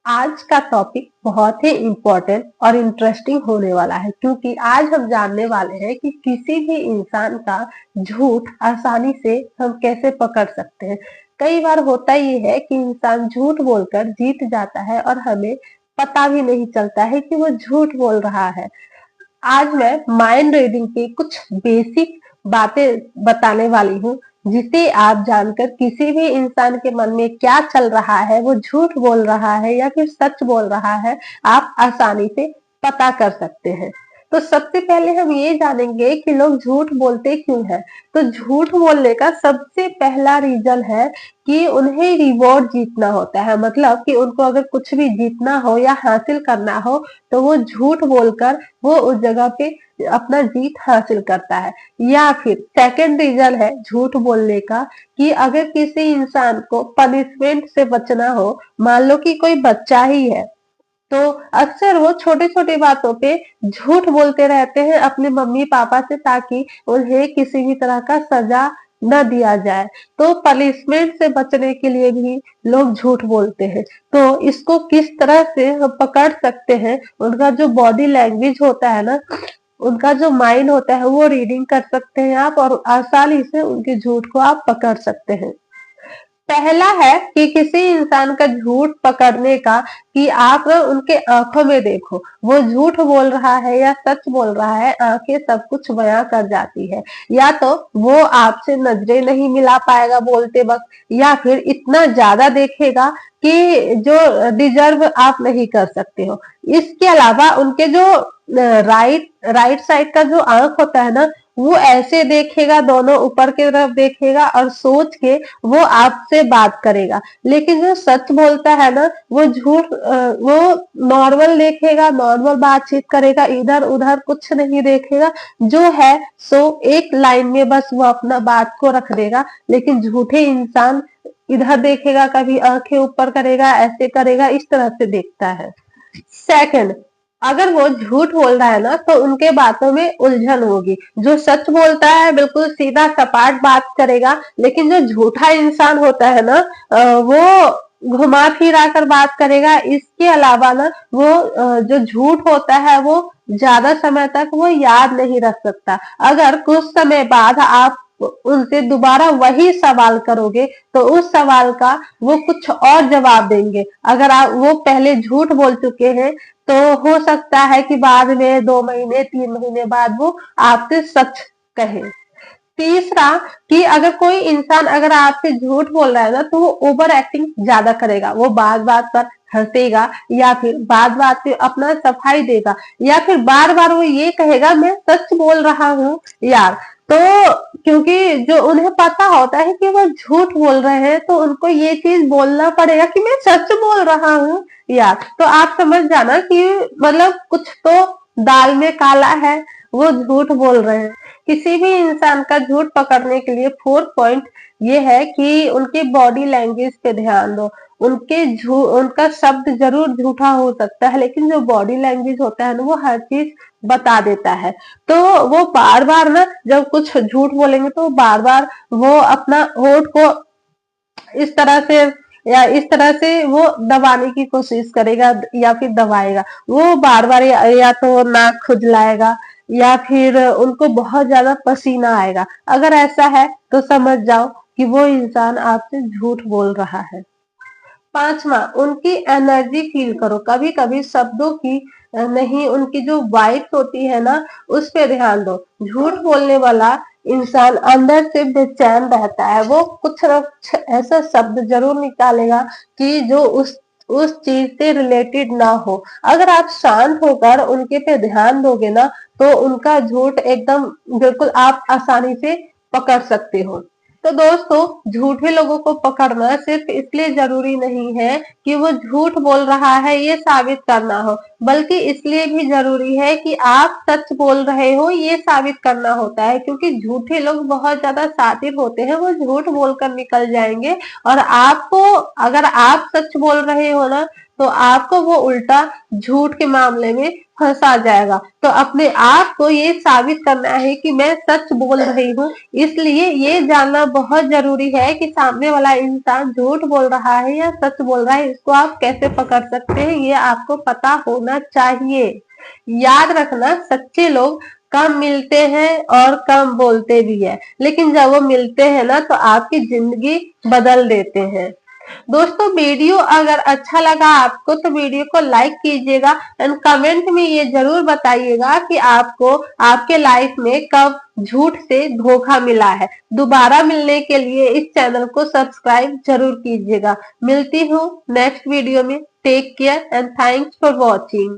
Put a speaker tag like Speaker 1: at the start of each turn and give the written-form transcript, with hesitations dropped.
Speaker 1: आज का टॉपिक बहुत ही इम्पोर्टेंट और इंटरेस्टिंग होने वाला है क्योंकि आज हम जानने वाले हैं कि किसी भी इंसान का झूठ आसानी से हम कैसे पकड़ सकते हैं। कई बार होता ये है कि इंसान झूठ बोलकर जीत जाता है और हमें पता भी नहीं चलता है कि वो झूठ बोल रहा है। आज मैं माइंड रीडिंग की कुछ बेसिक बातें बताने वाली हूँ जिसे आप जानकर किसी भी इंसान के मन में क्या चल रहा है, वो झूठ बोल रहा है या फिर सच बोल रहा है, आप आसानी से पता कर सकते हैं। तो सबसे पहले हम ये जानेंगे कि लोग झूठ बोलते क्यों हैं। तो झूठ बोलने का सबसे पहला रीजन है कि उन्हें रिवॉर्ड जीतना होता है, मतलब कि उनको अगर कुछ भी जीतना हो या हासिल करना हो तो वो झूठ बोलकर वो उस जगह पे अपना जीत हासिल करता है। या फिर सेकंड रीजन है झूठ बोलने का कि अगर किसी इंसान को पनिशमेंट से बचना हो, मान लो कि कोई बच्चा ही है तो अक्सर वो छोटे छोटे बातों पे झूठ बोलते रहते हैं अपने मम्मी पापा से ताकि उन्हें किसी भी तरह का सजा न दिया जाए। तो पनिशमेंट से बचने के लिए भी लोग झूठ बोलते हैं। तो इसको किस तरह से हम पकड़ सकते हैं, उनका जो बॉडी लैंग्वेज होता है ना, उनका जो माइंड होता है वो रीडिंग कर सकते हैं आप और आसानी से उनके झूठ को आप पकड़ सकते हैं। पहला है कि किसी इंसान का झूठ पकड़ने का कि आप ना उनके आंखों में देखो, वो झूठ बोल रहा है या सच बोल रहा है, आंखें सब कुछ बयां कर जाती है। या तो वो आपसे नजरें नहीं मिला पाएगा बोलते वक्त, या फिर इतना ज्यादा देखेगा कि जो डिजर्व आप नहीं कर सकते हो। इसके अलावा उनके जो राइट राइट साइड का जो आंख होता है ना, वो ऐसे देखेगा, दोनों ऊपर की तरफ देखेगा और सोच के वो आपसे बात करेगा। लेकिन जो सच बोलता है ना, वो वो नॉर्मल देखेगा, नॉर्मल बातचीत करेगा, इधर उधर कुछ नहीं देखेगा, जो है सो एक लाइन में बस वो अपना बात को रख देगा। लेकिन झूठे इंसान इधर देखेगा, कभी आंखें ऊपर करेगा, ऐसे करेगा, इस तरह से देखता है। सेकंड, अगर वो झूठ बोल रहा है ना तो उनके बातों में उलझन होगी। जो सच बोलता है बिल्कुल सीधा सपाट बात करेगा, लेकिन जो झूठा इंसान होता है ना वो घुमा फिरा कर बात करेगा। इसके अलावा ना वो जो झूठ होता है वो ज्यादा समय तक वो याद नहीं रख सकता। अगर कुछ समय बाद आप उनसे दोबारा वही सवाल करोगे तो उस सवाल का वो कुछ और जवाब देंगे। अगर आप वो पहले झूठ बोल चुके हैं तो हो सकता है कि बाद में 2 महीने 3 महीने बाद वो आपसे सच कहे। तीसरा, कि अगर कोई इंसान अगर आपसे झूठ बोल रहा है ना तो वो ओवर एक्टिंग ज्यादा करेगा। वो बात बात पर हंसेगा या फिर बात बात पे अपना सफाई देगा, या फिर बार बार वो ये कहेगा मैं सच बोल रहा हूँ यार। तो क्योंकि जो उन्हें पता होता है कि वो झूठ बोल रहे हैं तो उनको ये चीज बोलना पड़ेगा कि मैं सच बोल रहा हूँ यार। तो आप समझ जाना कि मतलब कुछ तो दाल में काला है, वो झूठ बोल रहे हैं। किसी भी इंसान का झूठ पकड़ने के लिए 4 पॉइंट ये है कि उनकी बॉडी लैंग्वेज पे ध्यान दो। उनका शब्द जरूर झूठा हो सकता है, लेकिन जो बॉडी लैंग्वेज होता है ना वो हर चीज बता देता है। तो वो बार बार ना जब कुछ झूठ बोलेंगे तो बार बार वो अपना होठ को इस तरह से या इस तरह से वो दबाने की कोशिश करेगा या फिर दबाएगा। वो बार बार या तो नाक खुजलाएगा या फिर उनको बहुत ज्यादा पसीना आएगा। अगर ऐसा है तो समझ जाओ कि वो इंसान आपसे झूठ बोल रहा है। पांचवा, उनकी एनर्जी फील करो। कभी कभी शब्दों की नहीं, उनकी जो वाइब्स होती है ना उस पे ध्यान दो। झूठ बोलने वाला इंसान अंदर से बेचैन रहता है, वो कुछ न कुछ ऐसा शब्द जरूर निकालेगा कि जो उस चीज से रिलेटेड ना हो। अगर आप शांत होकर उनके पे ध्यान दोगे ना तो उनका झूठ एकदम बिल्कुल आप आसानी से पकड़ सकते हो। तो दोस्तों, झूठे लोगों को पकड़ना सिर्फ इसलिए जरूरी नहीं है कि वो झूठ बोल रहा है ये साबित करना हो, बल्कि इसलिए भी जरूरी है कि आप सच बोल रहे हो ये साबित करना होता है। क्योंकि झूठे लोग बहुत ज्यादा शातिर होते हैं, वो झूठ बोलकर निकल जाएंगे और आपको, अगर आप सच बोल रहे हो ना तो आपको वो उल्टा झूठ के मामले में फंसा जाएगा। तो अपने आप को ये साबित करना है कि मैं सच बोल रही हूँ, इसलिए ये जानना बहुत जरूरी है कि सामने वाला इंसान झूठ बोल रहा है या सच बोल रहा है। इसको आप कैसे पकड़ सकते हैं, ये आपको पता होना चाहिए। याद रखना, सच्चे लोग कम मिलते हैं और कम बोलते भी है, लेकिन जब वो मिलते हैं ना तो आपकी जिंदगी बदल देते हैं। दोस्तों, वीडियो अगर अच्छा लगा आपको तो वीडियो को लाइक कीजिएगा एंड कमेंट में ये जरूर बताइएगा कि आपको आपके लाइफ में कब झूठ से धोखा मिला है। दोबारा मिलने के लिए इस चैनल को सब्सक्राइब जरूर कीजिएगा। मिलती हूँ नेक्स्ट वीडियो में। Take care and thanks for watching.